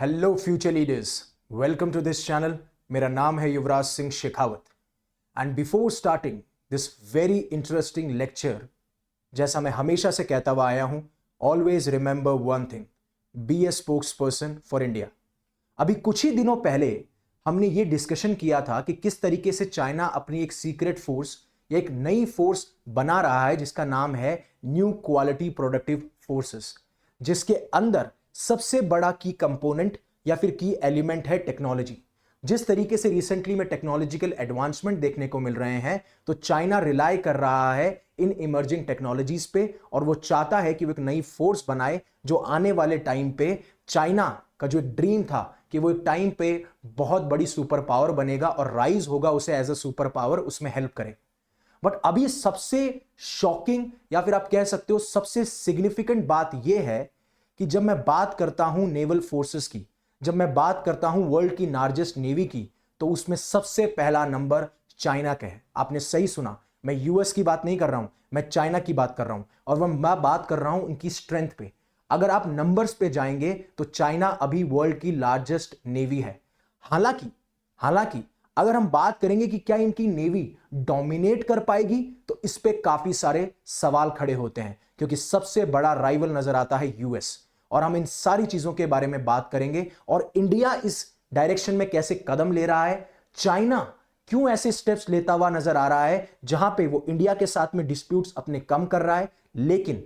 Hello future leaders, welcome to this channel. मेरा नाम है Yuvraj Singh Shekhawat and before starting this very interesting lecture, जैसा मैं हमेशा से कहता हुआ आया हूं, always remember one thing, be a spokesperson for India. अभी कुछ ही दिनों पहले हमने ये डिस्कशन किया था कि किस तरीके से चाइना अपनी एक सीक्रेट फोर्स या एक नई फोर्स बना रहा है जिसका नाम है न्यू क्वालिटी प्रोडक्टिव फोर्सेस, जिसके अंदर सबसे बड़ा की कंपोनेंट या फिर की एलिमेंट है टेक्नोलॉजी। जिस तरीके से रिसेंटली में टेक्नोलॉजिकल एडवांसमेंट देखने को मिल रहे हैं, तो चाइना रिलाई कर रहा है इन इमर्जिंग टेक्नोलॉजीज पे और वो चाहता है कि वो एक नई फोर्स बनाए जो आने वाले टाइम पे चाइना का जो एक ड्रीम था कि वो एक टाइम पे बहुत बड़ी सुपर पावर बनेगा और राइज होगा, उसे एज अ सुपर पावर उसमें हेल्प करे। बट अभी सबसे शॉकिंग या फिर आप कह सकते हो सबसे सिग्निफिकेंट बात यह है कि जब मैं बात करता हूं नेवल फोर्सेस की, जब मैं बात करता हूं वर्ल्ड की लार्जेस्ट नेवी की, तो उसमें सबसे पहला नंबर चाइना का है। आपने सही सुना, मैं यूएस की बात नहीं कर रहा हूं, मैं चाइना की बात कर रहा हूं और मैं बात कर रहा हूं उनकी स्ट्रेंथ पे। अगर आप नंबर्स पे जाएंगे तो चाइना अभी वर्ल्ड की लार्जेस्ट नेवी है। हालांकि हालांकि अगर हम बात करेंगे कि क्या इनकी नेवी डोमिनेट कर पाएगी, तो इस पे काफी सारे सवाल खड़े होते हैं, क्योंकि सबसे बड़ा राइवल नजर आता है यूएस। और हम इन सारी चीजों के बारे में बात करेंगे और इंडिया इस डायरेक्शन में कैसे कदम ले रहा है, चाइना क्यों ऐसे स्टेप्स लेता हुआ नजर आ रहा है जहां पे वो इंडिया के साथ में डिस्प्यूट्स अपने कम कर रहा है, लेकिन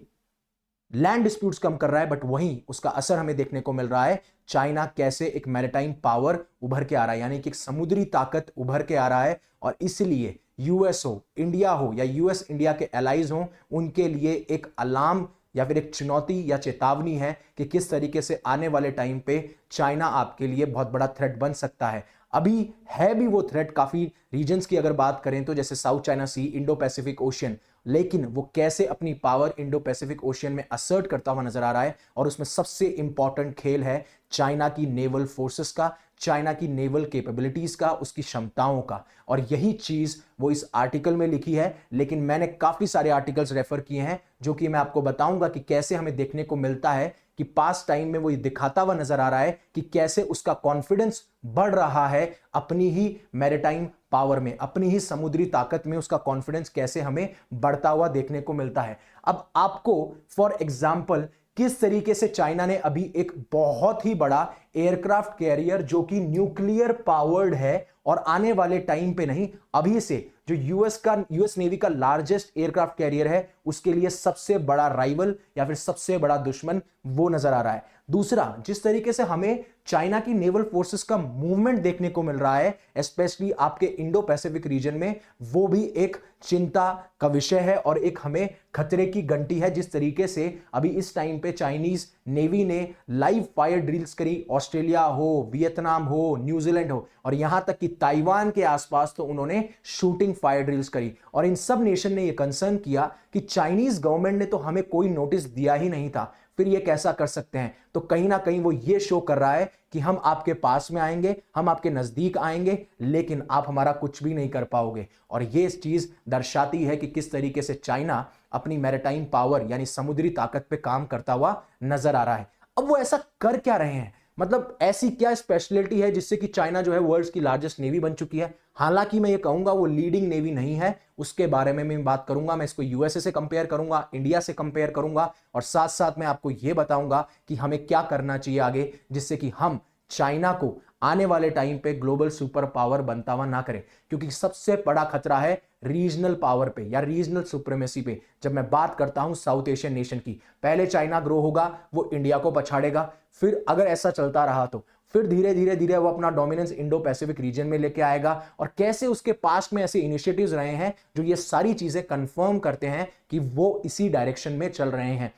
लैंड डिस्प्यूट्स कम कर रहा है, बट वहीं उसका असर हमें देखने को मिल रहा है। चाइना कैसे एक मैरिटाइम पावर उभर के आ रहा है, यानी कि एक समुद्री ताकत उभर के आ रहा है, और इसलिए यूएस हो, इंडिया हो या यूएस इंडिया के एलाइज हो, उनके लिए एक अलार्म या फिर एक चुनौती या चेतावनी है कि किस तरीके से आने वाले टाइम पे चाइना आपके लिए बहुत बड़ा थ्रेट बन सकता है। अभी है भी वो थ्रेट काफी रीजन्स की अगर बात करें तो, जैसे साउथ चाइना सी, इंडो पैसिफिक ओशियन, लेकिन वो कैसे अपनी पावर इंडो पैसिफिक ओशियन में असर्ट करता हुआ नजर आ रहा है, और उसमें सबसे इंपॉर्टेंट खेल है चाइना की नेवल फोर्सेस का, चाइना की नेवल कैपेबिलिटीज का, उसकी क्षमताओं का। और यही चीज वो इस आर्टिकल में लिखी है, लेकिन मैंने काफी सारे आर्टिकल्स रेफर किए हैं जो कि मैं आपको बताऊंगा कि कैसे हमें देखने को मिलता है कि पास्ट टाइम में वो ये दिखाता हुआ नजर आ रहा है कि कैसे उसका कॉन्फिडेंस बढ़ रहा है अपनी ही मैरिटाइम पावर में, अपनी ही समुद्री ताकत में उसका कॉन्फिडेंस कैसे हमें बढ़ता हुआ देखने को मिलता है। अब आपको फॉर एग्जांपल किस तरीके से चाइना ने अभी एक बहुत ही बड़ा एयरक्राफ्ट कैरियर जो कि न्यूक्लियर पावर्ड है, और आने वाले टाइम पे नहीं, अभी से जो यूएस नेवी का लार्जेस्ट एयरक्राफ्ट कैरियर है, उसके लिए सबसे बड़ा राइवल या फिर सबसे बड़ा दुश्मन वो नजर आ रहा है। दूसरा, जिस तरीके से हमें चाइना की नेवल फोर्सेस का मूवमेंट देखने को मिल रहा है, स्पेशली आपके इंडो पैसिफिक रीजन में, वो भी एक चिंता का विषय है और एक हमें खतरे की घंटी है। जिस तरीके से अभी इस टाइम पे चाइनीज नेवी ने लाइव फायर ड्रिल्स करी, ऑस्ट्रेलिया हो, वियतनाम हो, न्यूजीलैंड हो, और यहां तक कि ताइवान के आसपास तो उन्होंने शूटिंग फायर ड्रिल्स करी। और इन सब नेशन ने यह कंसर्न किया कि चाइनीज गवर्नमेंट ने तो हमें कोई नोटिस दिया ही नहीं था, फिर ये कैसा कर सकते हैं। तो कहीं ना कहीं वो ये शो कर रहा है कि हम आपके पास में आएंगे, हम आपके नजदीक आएंगे, लेकिन आप हमारा कुछ भी नहीं कर पाओगे। और ये चीज दर्शाती है कि किस तरीके से चाइना अपनी मैरिटाइम पावर यानी समुद्री ताकत पे काम करता हुआ नजर आ रहा है। अब वो ऐसा कर क्या रहे हैं, मतलब ऐसी क्या स्पेशलिटी है जिससे कि चाइना जो है वर्ल्ड की लार्जेस्ट नेवी बन चुकी है। हालांकि मैं ये कहूंगा वो लीडिंग नेवी नहीं है, उसके बारे में मैं बात करूंगा। मैं इसको यूएसए से कंपेयर करूंगा, इंडिया से कंपेयर करूंगा, और साथ साथ मैं आपको यह बताऊंगा कि हमें क्या करना चाहिए आगे, जिससे कि हम चाइना को आने वाले टाइम पे ग्लोबल सुपर पावर बनता हुआ ना करें। क्योंकि सबसे बड़ा खतरा है रीजनल पावर पे या रीजनल सुप्रीमेसी पे। जब मैं बात करता हूं साउथ एशियन नेशन की, पहले चाइना ग्रो होगा, वो इंडिया को पछाड़ेगा, फिर अगर ऐसा चलता रहा तो फिर धीरे धीरे धीरे वो अपना डोमिनेंस इंडो पैसिफिक रीजन में लेके आएगा। और कैसे उसके पास्ट में ऐसे इनिशिएटिव्स रहे हैं जो ये सारी चीजें कंफर्म करते हैं कि वो इसी डायरेक्शन में चल रहे हैं,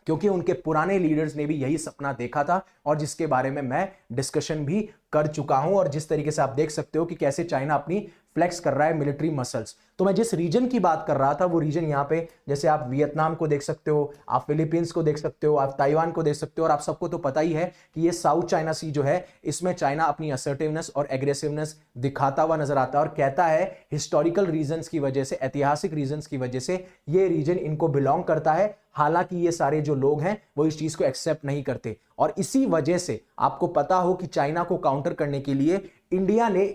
क्योंकि उनके पुराने लीडर्स ने भी यही सपना देखा था और जिसके बारे में मैं डिस्कशन भी कर चुका हूं। और जिस तरीके से आप देख सकते हो कि कैसे चाइना अपनी फ्लेक्स कर रहा है मिलिट्री मसल्स। तो मैं जिस रीजन की बात कर रहा था वो रीजन यहाँ पे, जैसे आप वियतनाम को देख सकते हो, आप फिलीपींस को देख सकते हो, आप ताइवान को देख सकते हो, और आप सबको तो पता ही है कि ये साउथ चाइना सी जो है, इसमें चाइना अपनी असर्टिवनेस और एग्रेसिवनेस दिखाता हुआ नजर आता है और कहता है हिस्टोरिकल रीजंस की वजह से, ऐतिहासिक रीजंस की वजह से ये रीजन इनको बिलोंग करता है। हालांकि ये सारे जो लोग हैं वो इस चीज को एक्सेप्ट नहीं करते, और इसी वजह से आपको पता हो कि चाइना को काउंटर करने के लिए इंडिया ने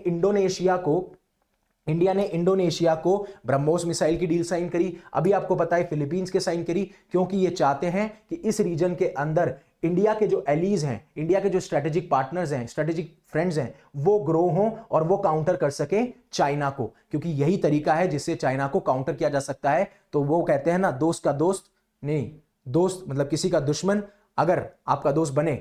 इंडोनेशिया को ब्रह्मोस मिसाइल की डील साइन करी। अभी आपको पता है फिलीपींस के साइन करी, क्योंकि ये चाहते हैं कि इस रीजन के अंदर इंडिया के जो एलीज हैं, इंडिया के जो स्ट्रेटेजिक पार्टनर्स हैं, स्ट्रेटेजिक फ्रेंड्स हैं, वो ग्रो हों और वो काउंटर कर सके चाइना को, क्योंकि यही तरीका है जिससे चाइना को काउंटर किया जा सकता है। तो वो कहते हैं ना, दोस्त का दोस्त नहीं, दोस्त मतलब किसी का दुश्मन अगर आपका दोस्त बने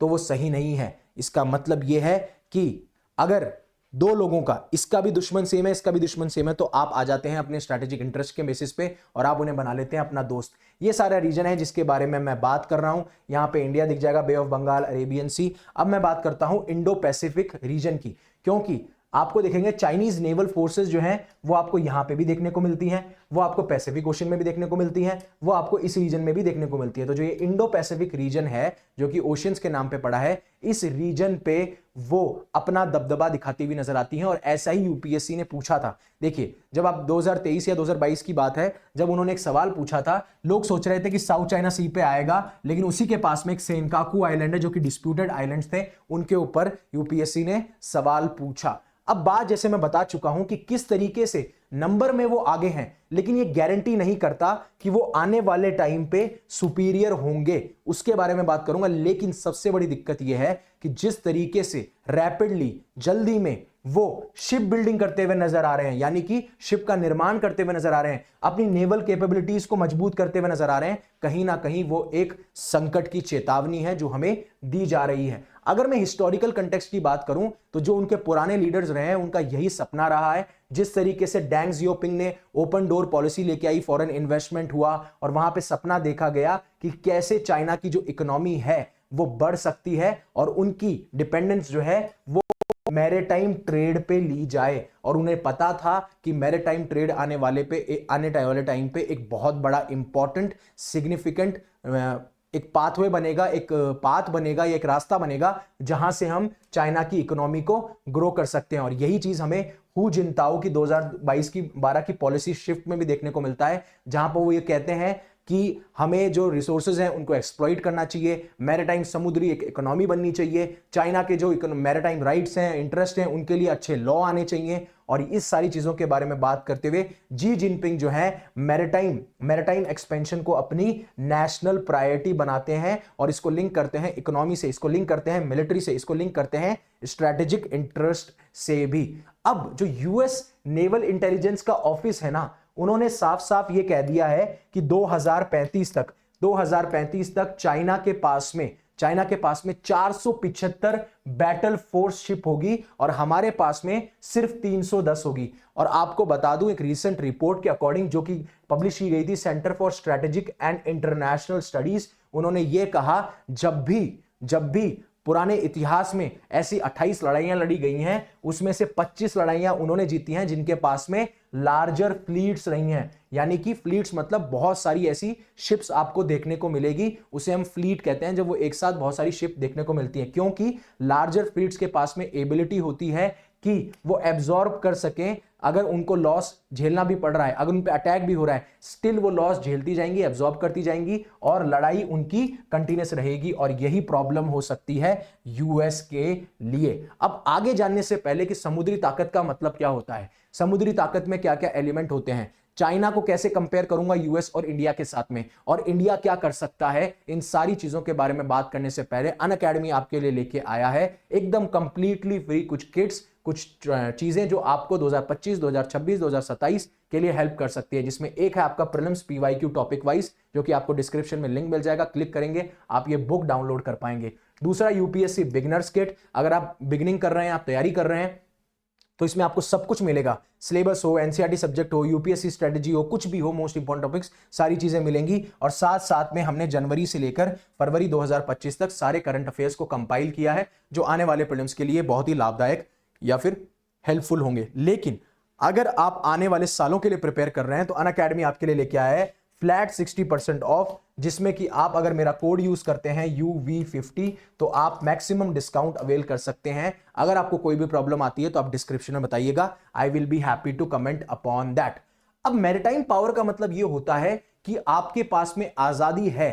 तो वो सही नहीं है। इसका मतलब यह है कि अगर दो लोगों का, इसका भी दुश्मन सेम है, इसका भी दुश्मन सेम है, तो आप आ जाते हैं अपने स्ट्रैटेजिक इंटरेस्ट के बेसिस पे और आप उन्हें बना लेते हैं अपना दोस्त। ये सारा रीजन है जिसके बारे में मैं बात कर रहा हूं। यहां पे इंडिया दिख जाएगा, बे ऑफ बंगाल, अरेबियन सी। अब मैं बात करता हूं इंडो पैसिफिक रीजन की, क्योंकि आपको देखेंगे चाइनीज नेवल फोर्सेस जो हैं वो आपको यहां पे भी देखने को मिलती हैं, वो आपको पैसिफिक ओशन में भी देखने को मिलती हैं, वो आपको इस रीजन में भी देखने को मिलती है। तो जो ये इंडो पैसिफिक रीजन है, जो कि ओशियंस के नाम पे पड़ा है, इस रीजन पे वो अपना दबदबा दिखाती हुई नजर आती हैं। और ऐसा ही यूपीएससी ने पूछा था। देखिए, जब आप 2023 या 2022 की बात है, जब उन्होंने एक सवाल पूछा था, लोग सोच रहे थे कि साउथ चाइना सी पे आएगा, लेकिन उसी के पास में एक सेनकाकू आइलैंड है जो कि डिस्प्यूटेड आइलैंड्स थे, उनके ऊपर यूपीएससी ने सवाल पूछा। अब बात जैसे मैं बता चुका हूं कि किस तरीके से नंबर में वो आगे हैं, लेकिन ये गारंटी नहीं करता कि वो आने वाले टाइम पे सुपीरियर होंगे, उसके बारे में बात करूंगा। लेकिन सबसे बड़ी दिक्कत यह है कि जिस तरीके से रैपिडली, जल्दी में वो शिप बिल्डिंग करते हुए नजर आ रहे हैं, यानी कि शिप का निर्माण करते हुए नजर आ रहे हैं, अपनी नेवल कैपेबिलिटीज को मजबूत करते हुए नजर आ रहे हैं, कहीं ना कहीं वो एक संकट की चेतावनी है जो हमें दी जा रही है। अगर मैं हिस्टोरिकल कंटेक्स्ट की बात करूं तो जो उनके पुराने लीडर्स रहे हैं उनका यही सपना रहा है। जिस तरीके से डेंग जियोपिंग ने ओपन डोर पॉलिसी लेके आई, फॉरेन इन्वेस्टमेंट हुआ और वहां पे सपना देखा गया कि कैसे चाइना की जो इकोनॉमी है वो बढ़ सकती है और उनकी डिपेंडेंस जो है वो मैरीटाइम ट्रेड पे ली जाए। और उन्हें पता था कि मैरीटाइम ट्रेड आने वाले टाइम पे एक बहुत बड़ा इंपॉर्टेंट, सिग्निफिकेंट एक पाथवे बनेगा, एक पाथ बनेगा, एक रास्ता बनेगा जहां से हम चाइना की इकोनॉमी को ग्रो कर सकते हैं। और यही चीज हमें हु जिनताओ की 2022 की 12 की पॉलिसी शिफ्ट में भी देखने को मिलता है, जहां पर वो ये कहते हैं कि हमें जो रिसोर्सेज हैं उनको एक्सप्लॉइट करना चाहिए, मैरीटाइम समुद्री एक इकोनॉमी बननी चाहिए, चाइना के जो मैरीटाइम राइट्स हैं, इंटरेस्ट हैं, उनके लिए अच्छे लॉ आने चाहिए। और इस सारी चीजों के बारे में बात करते हुए जी जिनपिंग जो है मैरीटाइम एक्सपेंशन को अपनी नेशनल प्रायोरिटी बनाते हैं और इसको लिंक करते हैं इकोनॉमी से, इसको लिंक करते हैं मिलिट्री से, इसको लिंक करते हैं स्ट्रैटेजिक इंटरेस्ट से भी। अब जो यूएस नेवल इंटेलिजेंस का ऑफिस है ना, उन्होंने साफ साफ ये कह दिया है कि 2035 तक चाइना के पास में 475 बैटल फोर्स शिप होगी और हमारे पास में सिर्फ 310 होगी। और आपको बता दूं, एक रीसेंट रिपोर्ट के अकॉर्डिंग जो कि पब्लिश की गई थी centre for strategic and international studies, उन्होंने ये कहा जब भी पुराने इतिहास में ऐसी 28 लड़ाइयां लड़ी गई हैं, उसमें से 25 लड़ाइयां उन्होंने जीती हैं जिनके पास में लार्जर फ्लीट्स रही हैं। यानी कि फ्लीट्स मतलब बहुत सारी ऐसी शिप्स आपको देखने को मिलेगी, उसे हम फ्लीट कहते हैं जब वो एक साथ बहुत सारी शिप देखने को मिलती हैं, क्योंकि लार्जर फ्लीट्स के पास में एबिलिटी होती है कि वो एब्जॉर्ब कर सकें। अगर उनको लॉस झेलना भी पड़ रहा है, अगर उन पे अटैक भी हो रहा है, स्टिल वो लॉस झेलती जाएंगी, एब्जॉर्ब करती जाएंगी और लड़ाई उनकी कंटिन्यूस रहेगी। और यही प्रॉब्लम हो सकती है यूएस के लिए। अब आगे जानने से पहले कि समुद्री ताकत का मतलब क्या होता है, समुद्री ताकत में क्या क्या एलिमेंट होते हैं, चाइना को कैसे कंपेयर करूंगा यूएस और इंडिया के साथ में, और इंडिया क्या कर सकता है, इन सारी चीजों के बारे में बात करने से पहले अनअकैडमी आपके लिए लेके आया है एकदम कंप्लीटली फ्री कुछ किट्स, कुछ चीजें जो आपको 2025, 2026, 2027 के लिए हेल्प कर सकती है, जिसमें एक है आपका प्रीलिम्स पीवाईक्यू टॉपिक वाइज, जो कि आपको डिस्क्रिप्शन में लिंक मिल जाएगा, क्लिक करेंगे आप ये बुक डाउनलोड कर पाएंगे। दूसरा यूपीएससी बिगिनर्स किट, अगर आप बिगिनिंग कर रहे हैं, आप तैयारी कर रहे हैं, तो इसमें आपको सब कुछ मिलेगा, सिलेबस हो, एनसीईआरटी सब्जेक्ट हो, यूपीएससी स्ट्रेटजी हो, कुछ भी हो, मोस्ट इंपॉर्टेंट टॉपिक्स, सारी चीजें मिलेंगी। और साथ साथ में हमने जनवरी से लेकर फरवरी 2025 तक सारे करंट अफेयर्स को कंपाइल किया है, जो आने वाले प्रीलिम्स के लिए बहुत ही लाभदायक या फिर हेल्पफुल होंगे। लेकिन अगर आप आने वाले सालों के लिए प्रिपेयर कर रहे हैं तो अनअकैडमी आपके लिए लेके आया है फ्लैट 60% ऑफ, जिसमें कि आप अगर मेरा कोड यूज करते हैं UV50 तो आप मैक्सिमम डिस्काउंट अवेल कर सकते हैं। अगर आपको कोई भी प्रॉब्लम आती है तो आप डिस्क्रिप्शन में बताइएगा, I will be happy to comment upon that. अब मैरीटाइम पावर का मतलब यह होता है कि आपके पास में आजादी है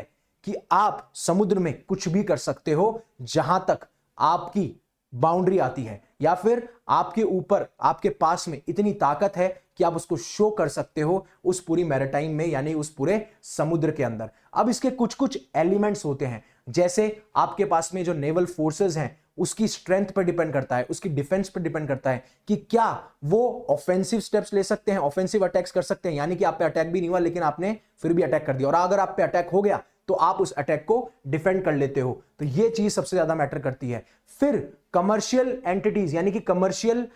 कि आप समुद्र में कुछ भी कर सकते हो जहां तक आपकी बाउंड्री आती है, या फिर आपके ऊपर आपके पास में इतनी ताकत है कि आप उसको शो कर सकते हो उस पूरी मैरीटाइम में, यानी उस पूरे समुद्र के अंदर। अब इसके कुछ कुछ एलिमेंट्स होते हैं, जैसे आपके पास में जो नेवल फोर्सेस हैं उसकी स्ट्रेंथ पर डिपेंड करता है, उसकी डिफेंस पर डिपेंड करता है कि क्या वो ऑफेंसिव स्टेप्स ले सकते हैं, ऑफेंसिव अटैक्स कर सकते हैं, यानी कि आप पे अटैक भी नहीं हुआ लेकिन आपने फिर भी अटैक कर दिया, और अगर आप पे अटैक हो गया तो आप उस अटैक को डिफेंड कर लेते हो। तो ये चीज सबसे ज्यादा मैटर करती है। फिर कमर्शियल एंटिटीज, यानी कि कमर्शियल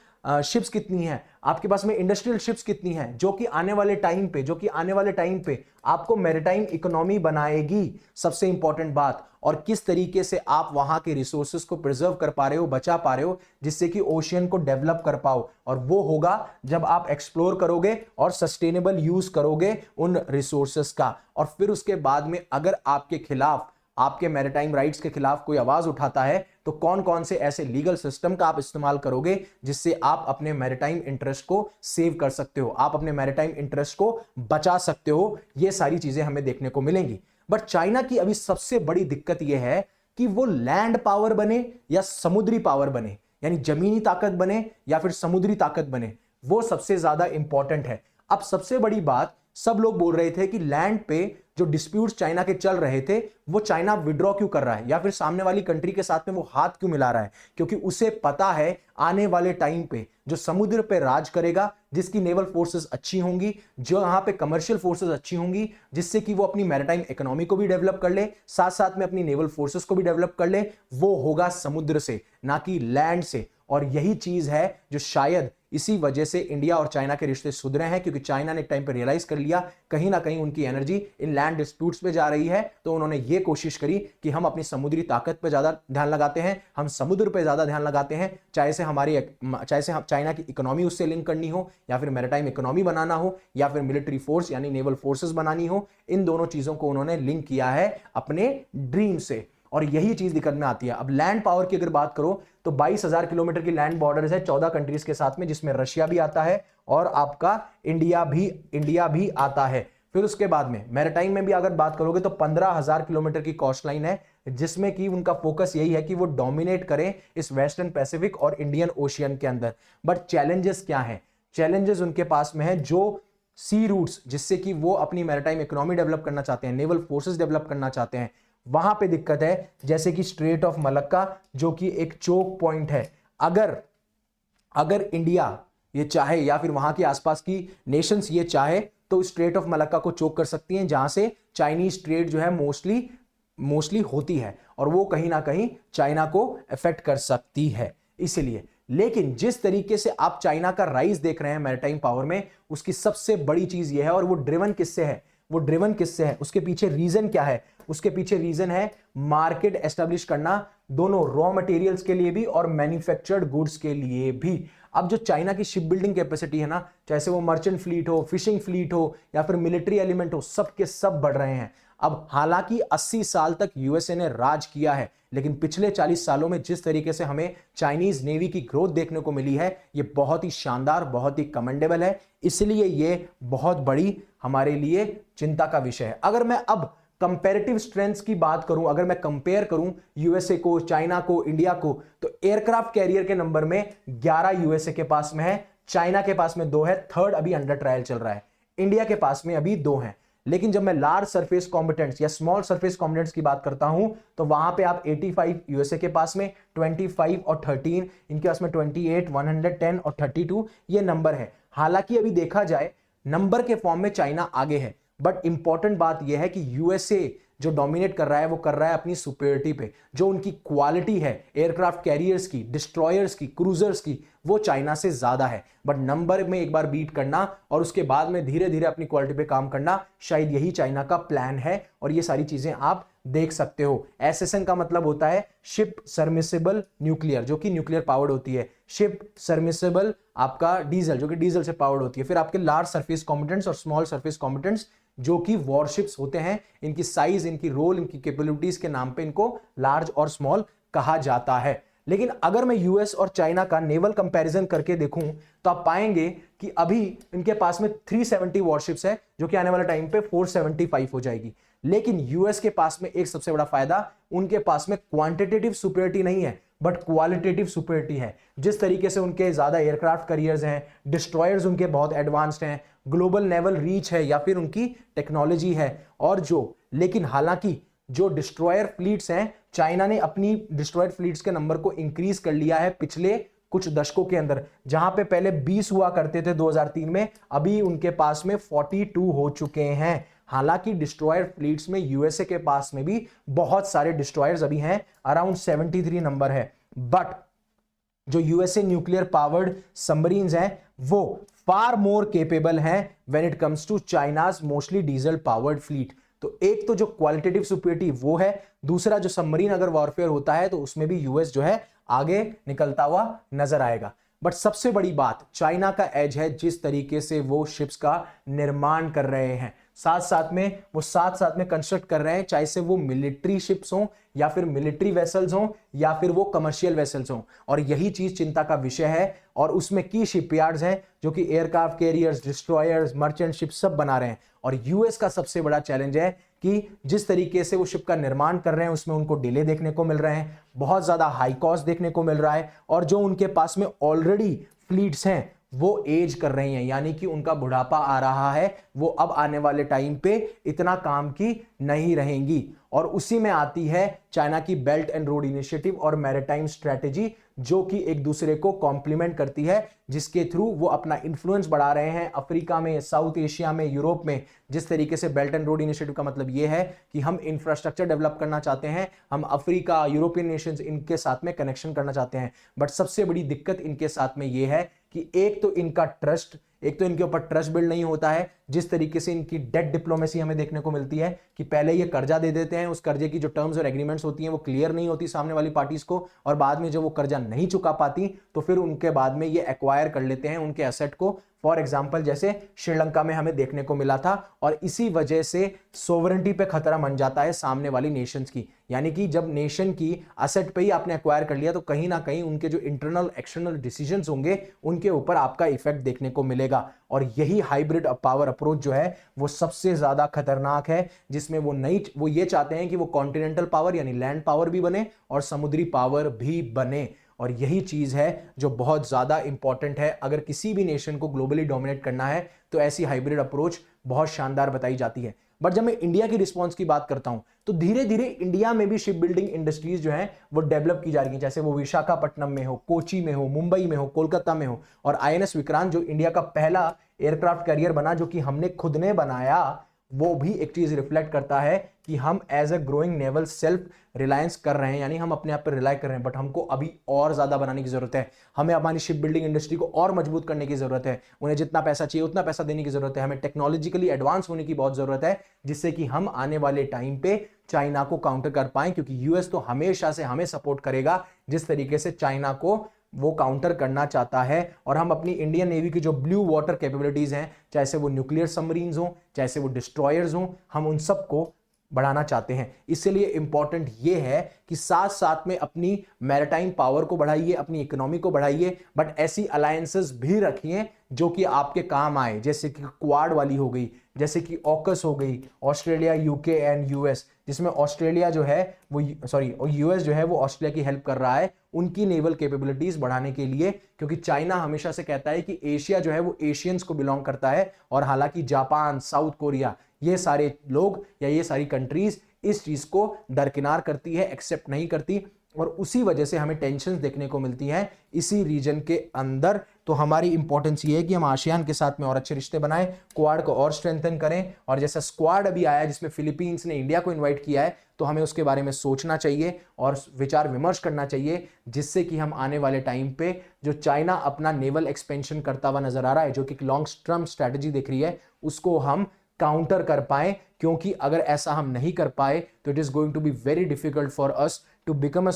शिप्स कितनी है आपके पास में, इंडस्ट्रियल शिप्स कितनी है, जो कि आने वाले टाइम पे आपको मैरीटाइम इकोनॉमी बनाएगी, सबसे इंपॉर्टेंट बात। और किस तरीके से आप वहां के रिसोर्सेज को प्रिजर्व कर पा रहे हो, बचा पा रहे हो, जिससे कि ओशियन को डेवलप कर पाओ। और वो होगा जब आप एक्सप्लोर करोगे और सस्टेनेबल यूज करोगे उन रिसोर्सेज का। और फिर उसके बाद में अगर आपके खिलाफ, आपके मैरीटाइम राइट्स के खिलाफ कोई आवाज उठाता है तो कौन कौन से ऐसे लीगल सिस्टम का आप इस्तेमाल करोगे जिससे आप अपने मैरीटाइम इंटरेस्ट को सेव कर सकते हो, आप अपने मैरीटाइम इंटरेस्ट को बचा सकते हो। ये सारी चीजें हमें देखने को मिलेंगी। बट चाइना की अभी सबसे बड़ी दिक्कत यह है कि वो लैंड पावर बने या समुद्री पावर बने, यानी जमीनी ताकत बने या फिर समुद्री ताकत बने, वो सबसे ज्यादा इंपॉर्टेंट है। अब सबसे बड़ी बात, सब लोग बोल रहे थे कि लैंड पे जो डिस्प्यूट्स चाइना के चल रहे थे वो चाइना विड्रॉ क्यों कर रहा है, या फिर सामने वाली कंट्री के साथ में वो हाथ क्यों मिला रहा है, क्योंकि उसे पता है आने वाले टाइम पे जो समुद्र पे राज करेगा, जिसकी नेवल फोर्सेस अच्छी होंगी, जो यहां पे कमर्शियल फोर्सेस अच्छी होंगी, जिससे कि वो अपनी मैरीटाइम इकोनॉमी को भी डेवलप कर ले, साथ साथ में अपनी नेवल फोर्सेस को भी डेवलप कर ले, वो होगा समुद्र से, ना कि लैंड से। और यही चीज है जो शायद इसी वजह से इंडिया और चाइना के रिश्ते सुधरे हैं, क्योंकि चाइना ने एक टाइम पर रियलाइज कर लिया कहीं ना कहीं उनकी एनर्जी इन लैंड डिस्प्यूट्स पे जा रही है, तो उन्होंने ये कोशिश करी कि हम अपनी समुद्री ताकत पे ज्यादा ध्यान लगाते हैं, हम समुद्र पे ज्यादा ध्यान लगाते हैं, चाहे से चाइना की इकोनॉमी उससे लिंक करनी हो, या फिर मैरीटाइम इकोनॉमी बनाना हो, या फिर मिलिट्री फोर्स यानी नेवल फोर्सेस बनानी हो। इन दोनों चीजों को उन्होंने लिंक किया है अपने ड्रीम से, और यही चीज दिक्कत में आती है। अब लैंड पावर की अगर बात करो तो 22,000 किलोमीटर की लैंड बॉर्डर्स है 14 कंट्रीज के साथ में, जिसमें रशिया भी आता है और आपका इंडिया भी आता है। फिर उसके बाद में मैरीटाइम में भी अगर बात करोगे तो 15,000 किलोमीटर की कोस्ट लाइन है, जिसमें कि उनका फोकस यही है कि वो डोमिनेट करें इस वेस्टर्न पैसिफिक और इंडियन ओशियन के अंदर। बट चैलेंजेस क्या है? चैलेंजेस उनके पास में है जो सी रूट्स, जिससे कि वो अपनी मैरीटाइम इकोनॉमी डेवलप करना चाहते हैं, नेवल फोर्सेस डेवलप करना चाहते हैं, वहां पे दिक्कत है। जैसे कि स्ट्रेट ऑफ मलक्का, जो कि एक चोक पॉइंट है। अगर इंडिया ये चाहे या फिर वहां के आसपास की नेशंस ये चाहे तो स्ट्रेट ऑफ मलक्का को चोक कर सकती हैं, जहां से चाइनीज ट्रेड जो है मोस्टली होती है, और वो कहीं ना कहीं चाइना को अफेक्ट कर सकती है। इसलिए, लेकिन जिस तरीके से आप चाइना का राइज देख रहे हैं मैरीटाइम पावर में, उसकी सबसे बड़ी चीज यह है, और वो ड्रिवन किससे है, उसके पीछे रीजन क्या है? उसके पीछे रीजन है मार्केट एस्टेब्लिश करना, दोनों रॉ मटेरियल्स के लिए भी और मैन्युफैक्चर्ड गुड्स के लिए भी। अब जो चाइना की शिप बिल्डिंग कैपेसिटी है ना, चाहे वो मर्चेंट फ्लीट हो, फिशिंग फ्लीट हो, या फिर मिलिट्री एलिमेंट हो, सब के सब बढ़ रहे हैं। अब हालांकि 80 साल तक यूएसए ने राज किया है, लेकिन पिछले 40 सालों में जिस तरीके से हमें चाइनीज नेवी की ग्रोथ देखने को मिली है, ये बहुत ही शानदार, बहुत ही कमेंडेबल है। इसलिए ये बहुत बड़ी हमारे लिए चिंता का विषय है। अगर मैं अब कंपैरेटिव स्ट्रेंथ्स की बात करूं, अगर मैं कंपेयर करूं यूएसए को, चाइना को, इंडिया को, तो एयरक्राफ्ट कैरियर के नंबर में 11 यूएसए के पास में है, चाइना के पास में 2 है, थर्ड अभी अंडर ट्रायल चल रहा है, इंडिया के पास में अभी 2 हैं। लेकिन जब मैं लार्ज सरफेस कॉम्पिटेंट्स या स्मॉल सरफेस कॉम्पिटेंट्स की बात करता हूं तो वहां पे आप 85 यूएसए के पास में, 25 और 13 इनके पास में, 28, 110 और 32 ये नंबर है। हालांकि अभी देखा जाए नंबर के फॉर्म में चाइना आगे है, बट इंपॉर्टेंट बात यह है कि यूएसए जो डोमिनेट कर रहा है वो कर रहा है अपनी सुपीरियरिटी पे। जो उनकी क्वालिटी है एयरक्राफ्ट कैरियर्स की, डिस्ट्रॉयर्स की, क्रूजर्स की, वो चाइना से ज्यादा है। बट नंबर में एक बार बीट करना और उसके बाद में धीरे धीरे अपनी क्वालिटी पे काम करना, शायद यही चाइना का प्लान है। और ये सारी चीजें आप देख सकते हो। SSN का मतलब होता है शिप सबमर्सिबल न्यूक्लियर, जो कि न्यूक्लियर पावर्ड होती है। शिप सबमर्सिबल आपका डीजल, जो कि डीजल से पावर्ड होती है। फिर आपके लार्ज सरफेस कॉम्पिटेंट्स और स्मॉल सरफेस कॉम्पिटेंट्स, जो कि वॉरशिप्स होते हैं। इनकी साइज, इनकी रोल, इनकी कैपेबिलिटीज के नाम पे इनको लार्ज और स्मॉल कहा जाता है। लेकिन अगर मैं यूएस और चाइना का नेवल कंपैरिजन करके देखूं तो आप पाएंगे कि अभी इनके पास में 370 वॉरशिप्स है, जो कि आने वाले टाइम पे 475 हो जाएगी। लेकिन यूएस के पास में एक सबसे बड़ा फायदा, उनके पास में क्वांटिटेटिव सुपीरियरिटी नहीं है बट क्वालिटेटिव सुपीरियरिटी है। जिस तरीके से उनके ज्यादा एयरक्राफ्ट कैरियर्स हैं, डिस्ट्रॉयर्स उनके बहुत एडवांस्ड हैं, ग्लोबल नेवल रीच है या फिर उनकी टेक्नोलॉजी है। और लेकिन हालांकि जो डिस्ट्रॉयर फ्लीट्स हैं, चाइना ने अपनी डिस्ट्रॉयर फ्लीट्स के नंबर को इंक्रीज कर लिया है पिछले कुछ दशकों के अंदर। जहां पे पहले 20 हुआ करते थे 2003 में, अभी उनके पास में 42 हो चुके हैं। हालांकि डिस्ट्रॉयर फ्लीट्स में यूएसए के पास में भी बहुत सारे डिस्ट्रॉयर्स अभी हैं, अराउंड 73 नंबर है। बट जो यूएसए न्यूक्लियर पावर्ड सबमरीन्स हैं वो फार मोर केपेबल हैं when it comes to China's mostly diesel powered fleet. तो एक तो जो क्वालिटेटिव सुपीरियरिटी वो है, दूसरा जो सबमरीन अगर वॉरफेयर होता है तो उसमें भी यूएस जो है आगे निकलता हुआ नजर आएगा। बट सबसे बड़ी बात चाइना का एज है, जिस तरीके से वो शिप्स का निर्माण कर रहे हैं, साथ साथ में कंस्ट्रक्ट कर रहे हैं, चाहे से वो मिलिट्री शिप्स हों या फिर मिलिट्री वेसल्स हों या फिर वो कमर्शियल वेसल्स हों। और यही चीज चिंता का विषय है। और उसमें की शिपयार्ड्स हैं जो कि aircraft carriers, destroyers, merchant ship सब बना रहे हैं। और यूएस का सबसे बड़ा चैलेंज है कि जिस तरीके से वो शिप का निर्माण कर रहे हैं उसमें उनको डिले देखने को मिल रहे हैं, बहुत ज्यादा हाई कॉस्ट देखने को मिल रहा है। और जो उनके पास में ऑलरेडी फ्लीट्स हैं वो एज कर रही हैं, यानी कि उनका बुढ़ापा आ रहा है, वो अब आने वाले टाइम पे इतना काम की नहीं रहेंगी। और उसी में आती है चाइना की बेल्ट एंड रोड इनिशिएटिव और मैरीटाइम स्ट्रेटेजी, जो कि एक दूसरे को कॉम्प्लीमेंट करती है, जिसके थ्रू वो अपना इन्फ्लुएंस बढ़ा रहे हैं अफ्रीका में, साउथ एशिया में, यूरोप में। जिस तरीके से बेल्ट एंड रोड इनिशिएटिव का मतलब ये है कि हम इंफ्रास्ट्रक्चर डेवलप करना चाहते हैं, हम अफ्रीका, यूरोपियन नेशंस, इनके साथ में कनेक्शन करना चाहते हैं। बट सबसे बड़ी दिक्कत इनके साथ में ये है कि एक तो इनके ऊपर ट्रस्ट बिल्ड नहीं होता है। जिस तरीके से इनकी डेट डिप्लोमेसी हमें देखने को मिलती है कि पहले ये कर्जा दे देते हैं, उस कर्जे की जो टर्म्स और एग्रीमेंट्स होती हैं वो क्लियर नहीं होती सामने वाली पार्टीज को, और बाद में जब वो कर्जा नहीं चुका पाती तो फिर उनके बाद में ये एक्वायर कर लेते हैं उनके एसेट को। फॉर एग्जाम्पल जैसे श्रीलंका में हमें देखने को मिला था। और इसी वजह से सोवरेंटी पे खतरा बन जाता है सामने वाली नेशंस की, यानी कि जब नेशन की एसेट पे ही आपने एक्वायर कर लिया तो कहीं ना कहीं उनके जो इंटरनल एक्सटर्नल डिसीजंस होंगे उनके ऊपर आपका इफेक्ट देखने को मिलेगा। और यही हाइब्रिड पावर अप्रोच जो है वो सबसे ज्यादा खतरनाक है, जिसमें वो ये चाहते हैं कि वो कॉन्टिनेंटल पावर यानी लैंड पावर भी बने और समुद्री पावर भी बने। और यही चीज है जो बहुत ज्यादा इंपॉर्टेंट है। अगर किसी भी नेशन को ग्लोबली डोमिनेट करना है तो ऐसी हाइब्रिड अप्रोच बहुत शानदार बताई जाती है। बट जब मैं इंडिया की रिस्पॉन्स की बात करता हूं तो धीरे धीरे इंडिया में भी शिप बिल्डिंग इंडस्ट्रीज जो है वो डेवलप की जा रही है, जैसे वो विशाखापट्टनम में हो, कोची में हो, मुंबई में हो, कोलकाता में हो। और आईएनएस विक्रांत जो इंडिया का पहला एयरक्राफ्ट कैरियर बना, जो कि हमने खुद ने बनाया, वो भी एक चीज रिफ्लेक्ट करता है कि हम as a growing naval self reliance कर रहे हैं, यानी हम अपने आप पर रिलाय कर रहे हैं। बट हमको अभी और ज्यादा बनाने की जरूरत है। हमें हमारी शिप बिल्डिंग इंडस्ट्री को और मजबूत करने की जरूरत है। उन्हें जितना पैसा चाहिए उतना पैसा देने की जरूरत है। हमें टेक्नोलॉजिकली एडवांस होने की बहुत जरूरत है, जिससे कि हम आने वाले टाइम पे चाइना को काउंटर कर पाए। क्योंकि यूएस तो हमेशा से हमें सपोर्ट करेगा जिस तरीके से चाइना को वो काउंटर करना चाहता है। और हम अपनी इंडियन नेवी की जो ब्लू वाटर कैपेबिलिटीज हैं, चाहे से वो न्यूक्लियर सबमरीन्स हो, चाहे से वो डिस्ट्रॉयर्स हो, हम उन सबको बढ़ाना चाहते हैं। इसलिए इंपॉर्टेंट ये है कि साथ साथ में अपनी मैरिटाइम पावर को बढ़ाइए, अपनी इकोनॉमी को बढ़ाइए, बट ऐसी अलायंसेस भी रखिए जो कि आपके काम आए, जैसे कि क्वाड वाली हो गई, जैसे कि ऑकस हो गई, ऑस्ट्रेलिया, यूके एंड यूएस, जिसमें ऑस्ट्रेलिया जो है वो यूएस जो है वो ऑस्ट्रेलिया की हेल्प कर रहा है उनकी नेवल कैपेबिलिटीज बढ़ाने के लिए। क्योंकि चाइना हमेशा से कहता है कि एशिया जो है वो एशियंस को बिलोंग करता है, और हालांकि जापान, साउथ कोरिया, ये सारे लोग या ये सारी कंट्रीज इस चीज को दरकिनार करती है, एक्सेप्ट नहीं करती। और उसी वजह से हमें टेंशन देखने को मिलती हैं इसी रीजन के अंदर। तो हमारी इंपॉर्टेंस ये है कि हम आसियान के साथ में और अच्छे रिश्ते बनाएं, क्वाड को और स्ट्रेंथन करें। और जैसा स्क्वाड अभी आया जिसमें फिलीपींस ने इंडिया को इनवाइट किया है, तो हमें उसके बारे में सोचना चाहिए और विचार विमर्श करना चाहिए, जिससे कि हम आने वाले टाइम पे जो चाइना अपना नेवल एक्सपेंशन करता हुआ नजर आ रहा है, जो कि लॉन्ग टर्म स्ट्रैटेजी दिख रही है, उसको हम काउंटर कर पाए। क्योंकि अगर ऐसा हम नहीं कर पाए तो it is going to be very difficult for us to become a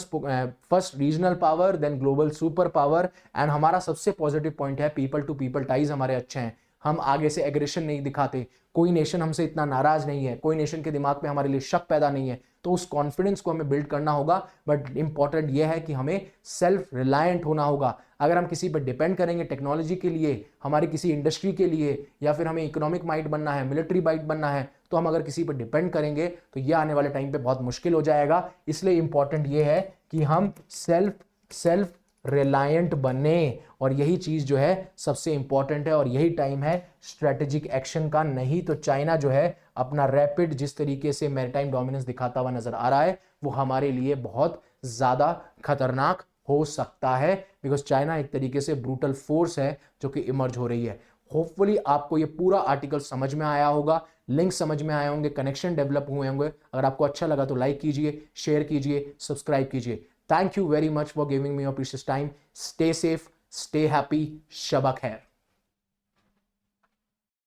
first regional power then global super power. And हमारा सबसे पॉजिटिव पॉइंट है पीपल टू पीपल टाइज हमारे अच्छे हैं, हम आगे से एग्रेशन नहीं दिखाते, कोई नेशन हमसे इतना नाराज नहीं है, कोई नेशन के दिमाग में हमारे लिए शक पैदा नहीं है, तो उस कॉन्फिडेंस को हमें बिल्ड करना होगा। बट इंपॉर्टेंट यह है कि हमें सेल्फ रिलायंट होना होगा। अगर हम किसी पर डिपेंड करेंगे टेक्नोलॉजी के लिए, हमारी किसी इंडस्ट्री के लिए, या फिर हमें इकोनॉमिक माइट बनना है, मिलिट्री माइट बनना है, तो हम अगर किसी पर डिपेंड करेंगे तो यह आने वाले टाइम पे बहुत मुश्किल हो जाएगा। इसलिए इंपॉर्टेंट यह है कि हम सेल्फ रिलायंट बने, और यही चीज जो है सबसे इंपॉर्टेंट है, और यही टाइम है स्ट्रेटेजिक एक्शन का। नहीं तो चाइना जो है अपना रैपिड जिस तरीके से मैरीटाइम डोमिनेंस दिखाता हुआ नजर आ रहा है वो हमारे लिए बहुत ज्यादा खतरनाक हो सकता है, बिकॉज चाइना एक तरीके से ब्रूटल फोर्स है जो कि इमर्ज हो रही है। होपफुली आपको ये पूरा आर्टिकल समझ में आया होगा, लिंक समझ में आए होंगे, कनेक्शन डेवलप हुए होंगे। अगर आपको अच्छा लगा तो लाइक कीजिए, शेयर कीजिए, सब्सक्राइब कीजिए। Thank you very much for giving me your precious time. Stay safe, stay happy. Shabak hai.